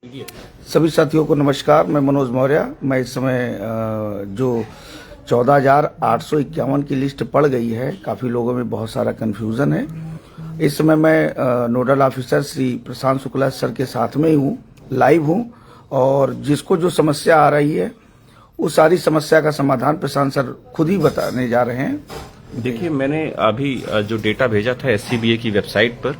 सभी साथियों को नमस्कार। मैं मनोज मौर्य। मैं इस समय जो 14,851 की लिस्ट पड़ गई है, काफ़ी लोगों में बहुत सारा कन्फ्यूज़न है। इस समय मैं नोडल ऑफिसर श्री प्रशांत शुक्ला सर के साथ में ही हूँ, लाइव हूँ, और जिसको जो समस्या आ रही है उस सारी समस्या का समाधान प्रशांत सर खुद ही बताने जा रहे हैं। देखिए, मैंने अभी जो डेटा भेजा था एससीबीए की वेबसाइट पर,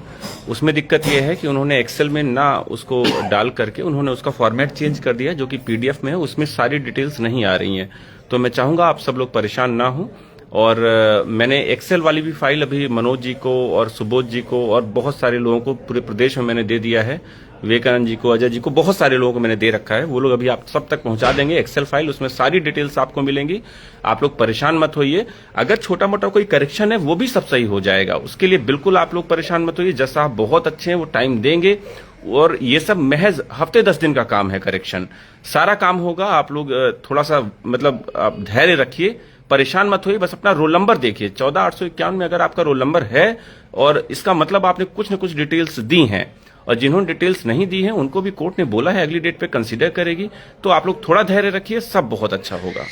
उसमें दिक्कत यह है कि उन्होंने एक्सेल में ना उसको डाल करके उन्होंने उसका फॉर्मेट चेंज कर दिया, जो कि पीडीएफ में है, उसमें सारी डिटेल्स नहीं आ रही हैं। तो मैं चाहूंगा आप सब लोग परेशान ना हो। और मैंने एक्सेल वाली भी फाइल अभी मनोज जी को और सुबोध जी को और बहुत सारे लोगों को पूरे प्रदेश में मैंने दे दिया है, विवेकानंद जी को, अजय जी को, बहुत सारे लोगों को मैंने दे रखा है। वो लोग अभी आप सब तक पहुंचा देंगे एक्सेल फाइल, उसमें सारी डिटेल्स आपको मिलेंगी। आप लोग परेशान मत होइए। अगर छोटा मोटा कोई करेक्शन है वो भी सब सही हो जाएगा, उसके लिए बिल्कुल आप लोग परेशान मत होइए। जज साहब बहुत अच्छे हैं, वो टाइम देंगे, और ये सब महज हफ्ते 10 दिन का काम है। करेक्शन सारा काम होगा। आप लोग थोड़ा सा मतलब आप धैर्य रखिए, परेशान मत होइए। बस अपना रोल नंबर देखिए, 14,851 में अगर आपका रोल नंबर है और इसका मतलब आपने कुछ न कुछ डिटेल्स दी हैं, और जिन्होंने डिटेल्स नहीं दी हैं उनको भी कोर्ट ने बोला है अगली डेट पे कंसीडर करेगी। तो आप लोग थोड़ा धैर्य रखिए, सब बहुत अच्छा होगा,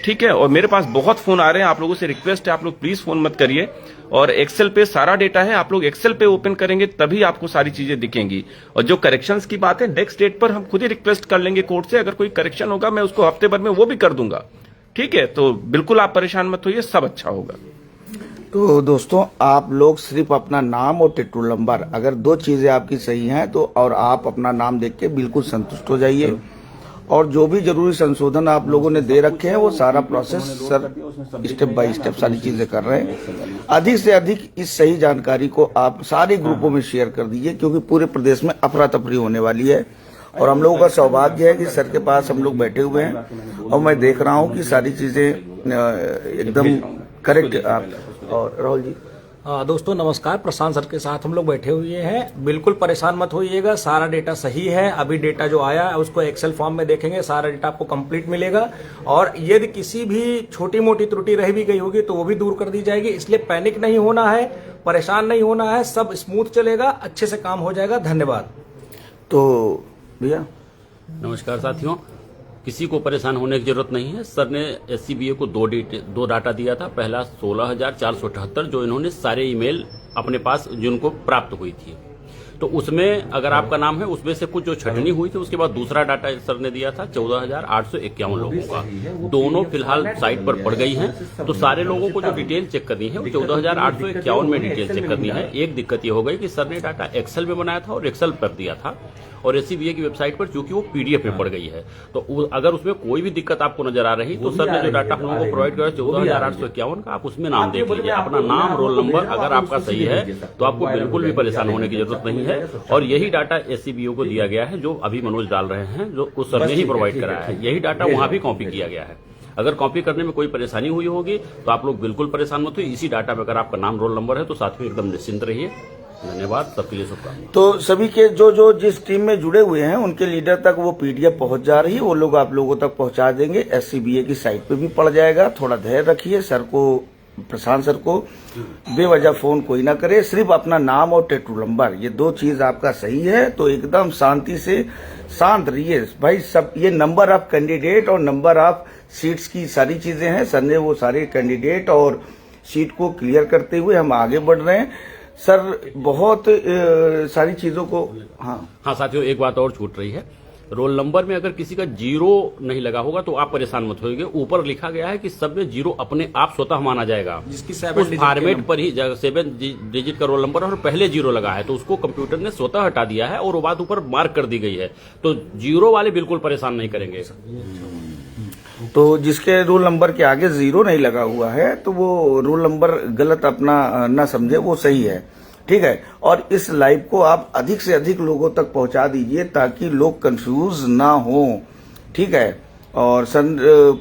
ठीक है। और मेरे पास बहुत फोन आ रहे हैं, आप लोगों से रिक्वेस्ट है, आप लोग प्लीज फोन मत करिए। और एक्सेल पे सारा डेटा है, आप लोग एक्सेल पे ओपन करेंगे तभी आपको सारी चीजें दिखेंगी। और जो करेक्शंस की बात है, नेक्स्ट डेट पर हम खुद ही रिक्वेस्ट कर लेंगे कोर्ट से। अगर कोई करेक्शन होगा मैं उसको हफ्ते भर में वो भी कर दूंगा, ठीक है। तो बिल्कुल आप परेशान मत होइए, सब अच्छा होगा। तो दोस्तों, आप लोग सिर्फ अपना नाम और टेटू नंबर, अगर दो चीजें आपकी सही हैं तो, और आप अपना नाम देख के बिल्कुल संतुष्ट हो जाइए। और जो भी जरूरी संशोधन आप लोगों ने दे रखे हैं वो सारा process sir step by step सारी चीजें कर रहे हैं। अधिक से अधिक इस सही जानकारी को आप सारे ग्रुपों में शेयर कर दीजिए, क्योंकि पूरे प्रदेश में अफरा तफरी होने वाली है। और हम लोगों का सौभाग्य है कि सर के पास हम लोग बैठे हुए हैं और मैं देख रहा हूं कि सारी चीजें एकदम करेक्ट। और राहुल जी, दोस्तों नमस्कार। प्रशांत सर के साथ हम लोग बैठे हुए हैं, बिल्कुल परेशान मत होइएगा, सारा डेटा सही है। अभी डेटा जो आया है उसको एक्सेल फॉर्म में देखेंगे, सारा डेटा आपको कंप्लीट मिलेगा। और यदि किसी भी छोटी मोटी त्रुटि रह भी गई होगी तो वो भी दूर कर दी जाएगी। इसलिए पैनिक नहीं होना है, परेशान नहीं होना है, सब स्मूथ चलेगा, अच्छे से काम हो जाएगा। धन्यवाद। तो भैया नमस्कार साथियों, किसी को परेशान होने की जरूरत नहीं है। सर ने एससीबीए को दो डाटा दिया था। पहला 16,478 जो इन्होंने सारे ईमेल अपने पास जिनको प्राप्त हुई थी, तो उसमें अगर आपका नाम है उसमें से कुछ जो छटनी हुई थी। उसके बाद दूसरा डाटा सर ने दिया था 14,851 लोगों का। दोनों फिलहाल साइट पर पड़ गई हैं। तो सारे लोगों को जो डिटेल चेक करनी है वो 14,851 में डिटेल चेक करनी है। एक दिक्कत ये हो गई कि सर ने डाटा एक्सेल में बनाया था और एक्सेल पर दिया था, और एससीबीए की वेबसाइट पर चूंकि वो पीडीएफ में पड़ गई है। तो अगर उसमें कोई भी दिक्कत आपको नजर आ रही तो सर ने जो डाटा हम लोगों को प्रोवाइड किया 14,851 का, आप उसमें नाम देख लीजिए। अपना नाम, रोल नंबर अगर आपका सही है तो आपको बिल्कुल भी परेशान होने की जरूरत नहीं है। और यही डाटा एससीबीए को दिया गया है जो अभी मनोज डाल रहे हैं, जो उस सर ने ही प्रोवाइड कराया है। यही डाटा वहां भी कॉपी किया गया है। अगर कॉपी करने में कोई परेशानी हुई होगी तो आप लोग बिल्कुल परेशान मत होइए। इसी डाटा में अगर आपका नाम, रोल नंबर है तो साथ में एकदम निश्चिंत रहिए। धन्यवाद, सबके लिए शुभकामनाएं। तो सभी के जो जिस टीम में जुड़े हुए हैं उनके लीडर तक वो पीडीएफ पहुंच जा रही है, वो लोग आप लोगों तक पहुंचा देंगे। एससीबीए की साइट पे भी पड़ जाएगा। थोड़ा धैर्य रखिए। सर को, प्रशांत सर को बेवजह फोन कोई ना करे, सिर्फ अपना नाम और टेटू नंबर, ये दो चीज आपका सही है तो एकदम शांति से शांत रहिए भाई। सब ये नंबर ऑफ कैंडिडेट और नंबर ऑफ सीट्स की सारी चीजें हैं। सर ने वो सारे कैंडिडेट और सीट को क्लियर करते हुए हम आगे बढ़ रहे हैं। सर बहुत सारी चीजों को हाँ साथियों, एक बात और छूट रही है। रोल नंबर में अगर किसी का 0 नहीं लगा होगा तो आप परेशान मत होइए। ऊपर लिखा गया है कि सब में 0 अपने आप स्वतः माना जाएगा। जिसकी उस फॉर्मेट पर ही 7 डिजिट का रोल नंबर और पहले 0 लगा है तो उसको कंप्यूटर ने स्वतः हटा दिया है और वो बात ऊपर मार्क कर दी गई है। तो 0 वाले बिल्कुल परेशान नहीं करेंगे। तो जिसके रोल नंबर के आगे 0 नहीं लगा हुआ है तो वो रोल नंबर गलत अपना ना समझे, वो सही है, ठीक है। और इस लाइव को आप अधिक से अधिक लोगों तक पहुंचा दीजिए ताकि लोग कंफ्यूज ना हो, ठीक है। और सर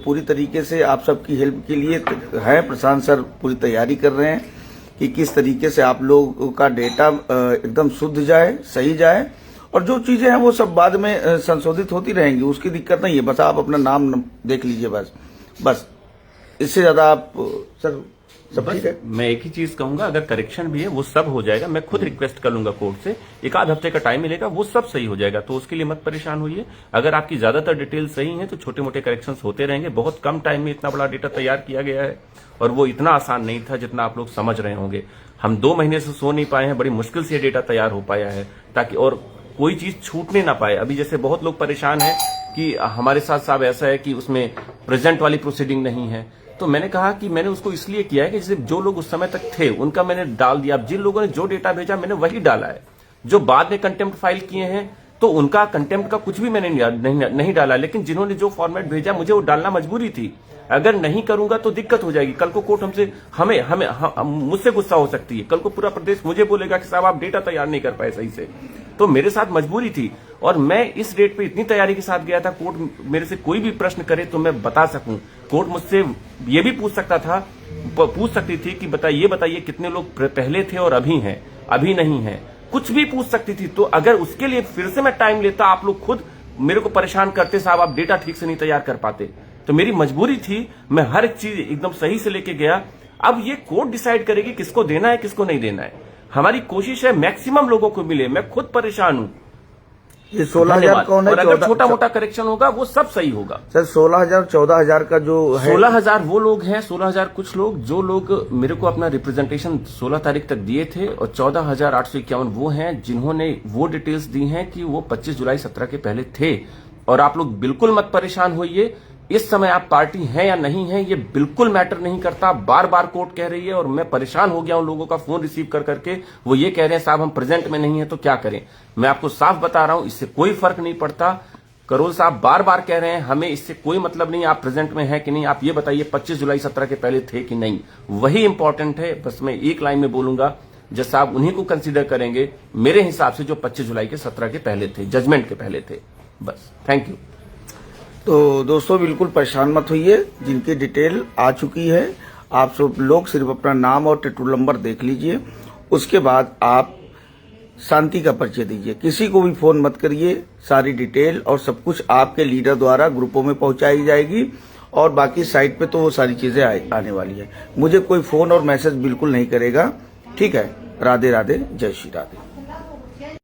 पूरी तरीके से आप सबकी हेल्प के लिए है। प्रशांत सर पूरी तैयारी कर रहे हैं कि किस तरीके से आप लोग का डेटा एकदम शुद्ध जाए, सही जाए। और जो चीजें हैं वो सब बाद में संशोधित होती रहेंगी, उसकी दिक्कत नहीं है। बस आप अपना नाम देख लीजिए, बस इससे ज्यादा आप सर सब बस ठीक है? मैं एक ही चीज कहूंगा, अगर करेक्शन भी है वो सब हो जाएगा। मैं खुद रिक्वेस्ट कर लूंगा कोर्ट से, एक आध हफ्ते का टाइम मिलेगा, वो सब सही हो जाएगा। तो उसके लिए मत परेशान होइए। अगर आपकी ज्यादातर डिटेल सही है तो छोटे मोटे करेक्शंस होते रहेंगे। बहुत कम टाइम में इतना बड़ा डेटा तैयार किया गया है और वो इतना आसान नहीं था जितना आप लोग समझ रहे होंगे। हम 2 महीने से सो नहीं पाए हैं, बड़ी मुश्किल से ये डेटा तैयार हो पाया है, ताकि और कोई चीज छूटने ना पाए। अभी जैसे बहुत लोग परेशान हैं कि हमारे साथ साहब ऐसा है कि उसमें प्रेजेंट वाली प्रोसीडिंग नहीं है, तो मैंने कहा कि मैंने उसको इसलिए किया है कि जैसे जो लोग उस समय तक थे उनका मैंने डाल दिया। अब जिन लोगों ने जो डेटा भेजा मैंने वही डाला है। जो बाद में कंटेम्प्ट फाइल किए हैं तो उनका कंटेम्प्ट का कुछ भी मैंने नहीं डाला, लेकिन जिन्होंने जो फॉर्मेट भेजा मुझे वो डालना मजबूरी थी। अगर नहीं करूंगा तो दिक्कत हो जाएगी। कल को कोर्ट मुझसे गुस्सा हो सकती है। कल को पूरा प्रदेश मुझे बोलेगा कि साहब आप डेटा तैयार नहीं कर पाए सही से। तो मेरे साथ मजबूरी थी और मैं इस डेट पे इतनी तैयारी के साथ गया था। कोर्ट मेरे से कोई भी प्रश्न करे तो मैं बता सकूं। कोर्ट मुझसे ये भी पूछ सकती थी कि बताइए कितने लोग पहले थे और अभी हैं, अभी नहीं है, कुछ भी पूछ सकती थी। तो अगर उसके लिए फिर से मैं टाइम लेता, आप लोग खुद मेरे को परेशान करते, साहब आप डेटा ठीक से नहीं तैयार कर पाते। तो मेरी मजबूरी थी, मैं हर एक चीज एकदम सही से लेके गया। अब ये कोर्ट डिसाइड करेगी किसको देना है किसको नहीं देना है। हमारी कोशिश है मैक्सिमम लोगों को मिले। मैं खुद परेशान हूं। ये 16,000 कौन है? और अगर छोटा मोटा करेक्शन होगा वो सब सही होगा। सर 16,000 14,000 का जो है, 16,000 वो लोग हैं, 16,000 कुछ लोग, जो लोग मेरे को अपना रिप्रेजेंटेशन 16 तारीख तक दिए थे, और 14,851 वो हैं जिन्होंने वो डिटेल्स दी हैं कि वो 25 जुलाई 17 के पहले थे। और आप लोग बिल्कुल मत परेशान होइए। इस समय आप पार्टी हैं या नहीं है ये बिल्कुल मैटर नहीं करता। बार बार कोर्ट कह रही है और मैं परेशान हो गया हूं लोगों का फोन रिसीव कर करके। वो ये कह रहे हैं साहब हम प्रेजेंट में नहीं है तो क्या करें। मैं आपको साफ बता रहा हूं इससे कोई फर्क नहीं पड़ता। करोल साहब बार बार कह रहे हैं हमें इससे कोई मतलब नहीं, आप प्रेजेंट में है कि नहीं, आप ये बताइए 25 जुलाई 17 के पहले थे कि नहीं, वही इंपॉर्टेंट है। बस मैं एक लाइन में बोलूंगा, जज साहब उन्हीं को कंसीडर करेंगे मेरे हिसाब से जो 25 जुलाई के 17 के पहले थे, जजमेंट के पहले थे। बस, थैंक यू। तो दोस्तों बिल्कुल परेशान मत होइए, जिनकी डिटेल आ चुकी है आप सब लोग सिर्फ अपना नाम और टेटू नंबर देख लीजिए। उसके बाद आप शांति का परिचय दीजिए, किसी को भी फोन मत करिए। सारी डिटेल और सब कुछ आपके लीडर द्वारा ग्रुपों में पहुंचाई जाएगी और बाकी साइट पे तो वो सारी चीजें आने वाली है। मुझे कोई फोन और मैसेज बिल्कुल नहीं करेगा। ठीक है, राधे राधे, जय श्री राधे।